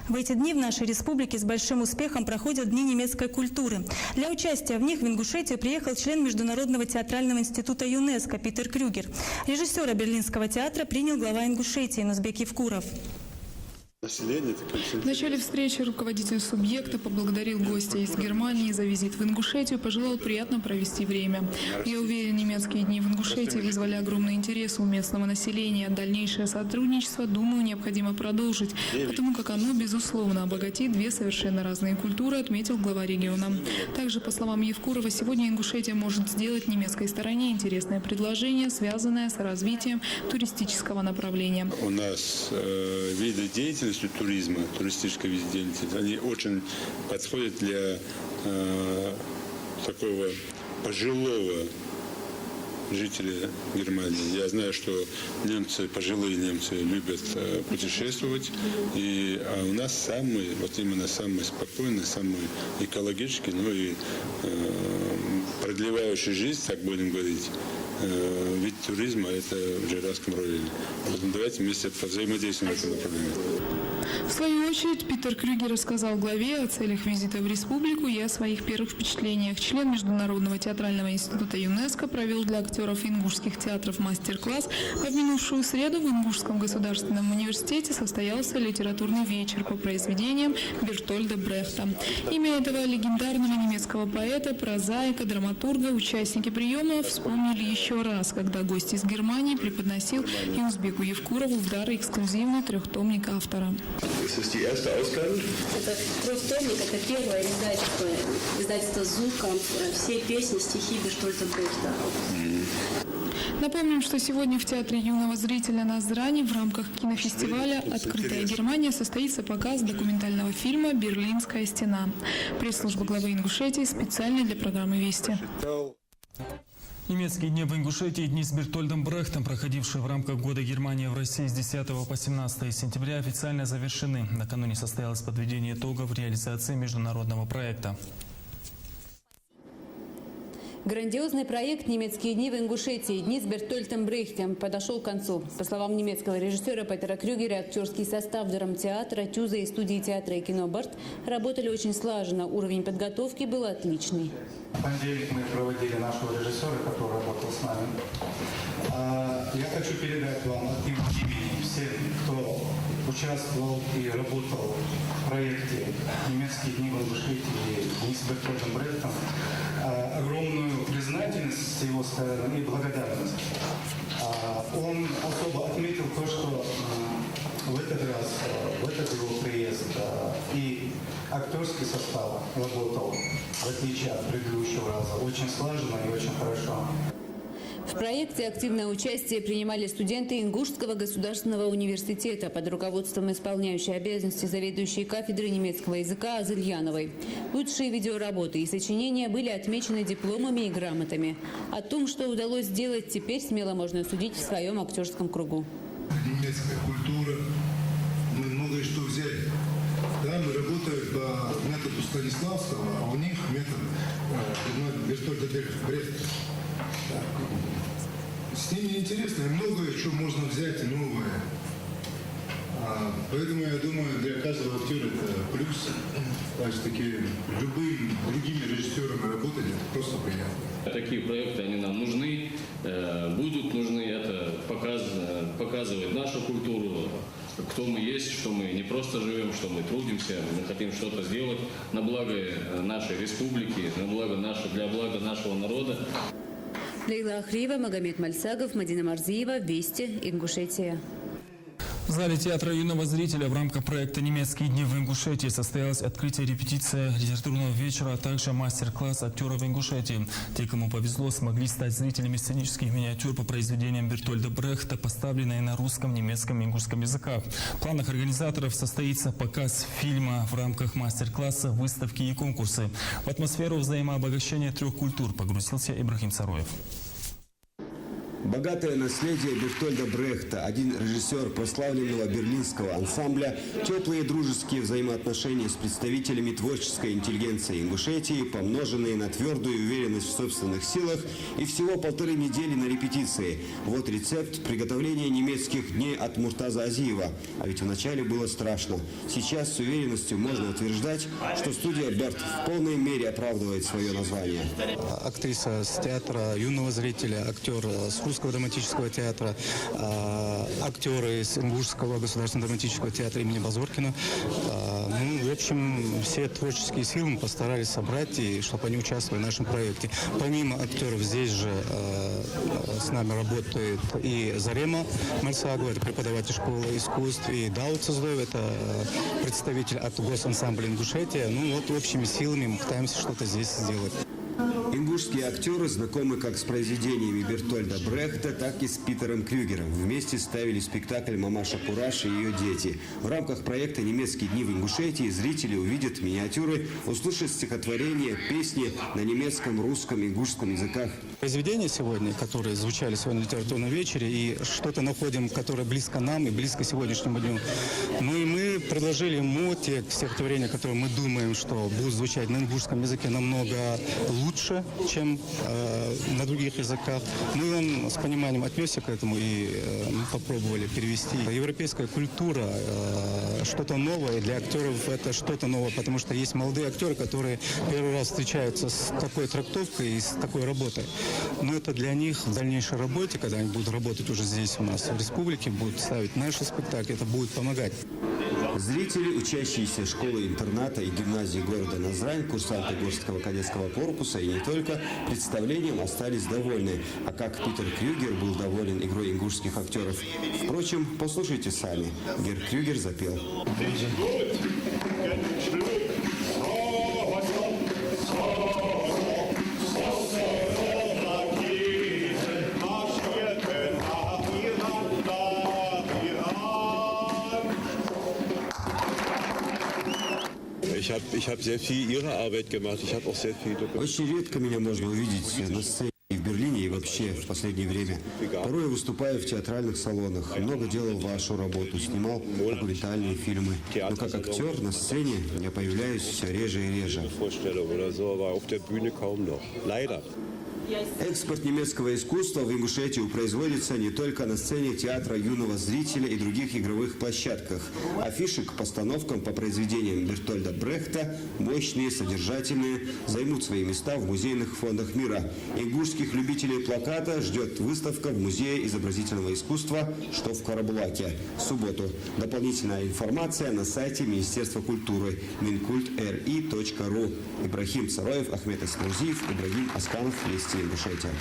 В эти дни в нашей республике с большим успехом проходят Дни немецкой культуры. Для участия в них в Ингушетию приехал член Международного театрального института ЮНЕСКО Питер Крюгер. Режиссера Берлинского театра принял глава Ингушетии Нузбек Евкуров. В начале встречи руководитель субъекта поблагодарил гостя из Германии за визит в Ингушетию, пожелал приятно провести время. Я уверен, немецкие дни в Ингушетии вызвали огромный интерес у местного населения. Дальнейшее сотрудничество, думаю, необходимо продолжить, потому как оно, безусловно, обогатит две совершенно разные культуры, отметил глава региона. Также, по словам Евкурова, сегодня Ингушетия может сделать немецкой стороне интересное предложение, связанное с развитием туристического направления. У нас виды деятельности туризма, туристической деятельности, они очень подходят для такого пожилого жителя Германии. Я знаю, что немцы, пожилые немцы любят путешествовать, а у нас самый, вот именно самый спокойный, самый экологический, ну и продлевающий жизнь, так будем говорить, вид туризма – это в Джейранском районе. Поэтому давайте вместе взаимодействуем в этом направлении. В свою очередь, Питер Крюгер рассказал главе о целях визита в республику и о своих первых впечатлениях. Член Международного театрального института ЮНЕСКО провел для актеров ингушских театров мастер-класс. В минувшую среду в Ингушском государственном университете состоялся литературный вечер по произведениям Бертольда Брехта. Имя этого легендарного немецкого поэта, прозаика, драматурга участники приема вспомнили еще раз, когда гость из Германии преподносил Нузбеку Евкурову в дар эксклюзивный трехтомник автора. Это трехтомник, это первое издательство «Звука», все песни, стихи Бертольда Брехта. Напомним, что сегодня в Театре юного зрителя «Назрани» в рамках кинофестиваля «Открытая Германия» состоится показ документального фильма «Берлинская стена». Пресс-служба главы Ингушетии специально для программы «Вести». Немецкие дни в Ингушетии, дни с Бертольдом Брехтом, проходившие в рамках Года Германии в России с 10 по 17 сентября, официально завершены. Накануне состоялось подведение итогов реализации международного проекта. Грандиозный проект «Немецкие дни в Ингушетии. Дни с Бертольдом Брехтом» подошел к концу. По словам немецкого режиссера Питера Крюгера, актерский состав драмтеатра, ТЮЗа и студии театра и кино «Барт» работали очень слаженно. Уровень подготовки был отличный. В понедельник мы проводили нашего режиссера, который работал с нами. Я хочу передать вам от имени всех, кто участвовал и работал в проекте «Немецкие дни в Ингушетии. Дни с Бертольдом Брехтом» огромную признательность с его стороны и благодарность. Он особо отметил то, что в этот раз, в этот его приезд и актерский состав работал, в отличие от предыдущего раза, очень слаженно и очень хорошо. В проекте активное участие принимали студенты Ингушского государственного университета под руководством исполняющей обязанности заведующей кафедры немецкого языка Азельяновой. Лучшие видеоработы и сочинения были отмечены дипломами и грамотами. О том, что удалось сделать, теперь смело можно судить в своем актерском кругу. Немецкая культура, мы многое что взяли. Да, мы работаем по методу Станиславского, а у них метод Бертольда Брехта. С ними интересно, и многое что можно взять и новое. Поэтому, я думаю, для каждого актера это плюс. Таки любым другими режиссерами работать это просто приятно. Такие проекты, они нам нужны, будут нужны. Это показывает нашу культуру, кто мы есть, что мы не просто живем, что мы трудимся, мы хотим что-то сделать на благо нашей республики, для блага нашего народа. Лейла Ахриева, Магомед Мальсагов, Мадина Марзиева, Вести, Ингушетия. В зале театра юного зрителя в рамках проекта «Немецкие дни в Ингушетии» состоялось открытие репетиция литературного вечера, а также мастер-класс актеров Ингушетии. Те, кому повезло, смогли стать зрителями сценических миниатюр по произведениям Бертольда Брехта, поставленные на русском, немецком и ингушском языках. В планах организаторов состоится показ фильма в рамках мастер-класса, выставки и конкурсы. В атмосферу взаимообогащения трех культур погрузился Ибрахим Сароев. Богатое наследие Бертольда Брехта, один режиссер прославленного берлинского ансамбля, теплые дружеские взаимоотношения с представителями творческой интеллигенции Ингушетии, помноженные на твердую уверенность в собственных силах и всего 1,5 недели на репетиции. Вот рецепт приготовления немецких дней от Муртаза Азиева. А ведь вначале было страшно. Сейчас с уверенностью можно утверждать, что студия Берт в полной мере оправдывает свое название. Актриса с театра юного зрителя, актер с Русского драматического театра, актеры из Ингушского государственного драматического театра имени Базоркина. В общем, все творческие силы мы постарались собрать, и чтобы они участвовали в нашем проекте. Помимо актеров здесь же с нами работает и Зарема Мальсагова, это преподаватель школы искусств, и Даут Цезлоев, это представитель от госансамбля Ингушетия. Общими силами мы пытаемся что-то здесь сделать. Ингушские актеры знакомы как с произведениями Бертольда Брехта, так и с Питером Крюгером. Вместе ставили спектакль «Мамаша Кураш и ее дети». В рамках проекта «Немецкие дни в Ингушетии» зрители увидят миниатюры, услышат стихотворения, песни на немецком, русском, ингушском языках. Произведения сегодня, которые звучали сегодня на литературном вечере, и что-то находим, которое близко нам и близко сегодняшнему дню. И мы предложили ему те стихотворения, которые мы думаем, что будут звучать на ингушском языке намного лучше, чем на других языках. Он с пониманием отнесся к этому, и мы попробовали перевести. Европейская культура, что-то новое для актеров, это что-то новое, потому что есть молодые актеры, которые первый раз встречаются с такой трактовкой и с такой работой. Но это для них в дальнейшей работе, когда они будут работать уже здесь у нас в республике, будут ставить наши спектакли, это будет помогать. Зрители, учащиеся школы-интерната и гимназии города Назрань, курсанты Горского кадетского корпуса и не только, представлением остались довольны. А как Питер Крюгер был доволен игрой ингушских актеров. Впрочем, послушайте сами. Гер Крюгер запел. Очень редко меня можно увидеть на сцене в Берлине и вообще в последнее время. Порой я выступаю в театральных салонах, много делал вашу работу, снимал документальные фильмы. Но как актер на сцене я появляюсь все реже и реже. Экспорт немецкого искусства в Ингушетию производится не только на сцене театра юного зрителя и других игровых площадках. Афиши к постановкам по произведениям Бертольда Брехта, мощные, содержательные, займут свои места в музейных фондах мира. Ингушских любителей плаката ждет выставка в Музее изобразительного искусства, что в Карабулаке. В субботу. Дополнительная информация на сайте Министерства культуры minkult.ri.ru. Ибрахим Цароев, Ахмед Эсмурзиев, Ибрагим Асканов, Вести Ингушетия.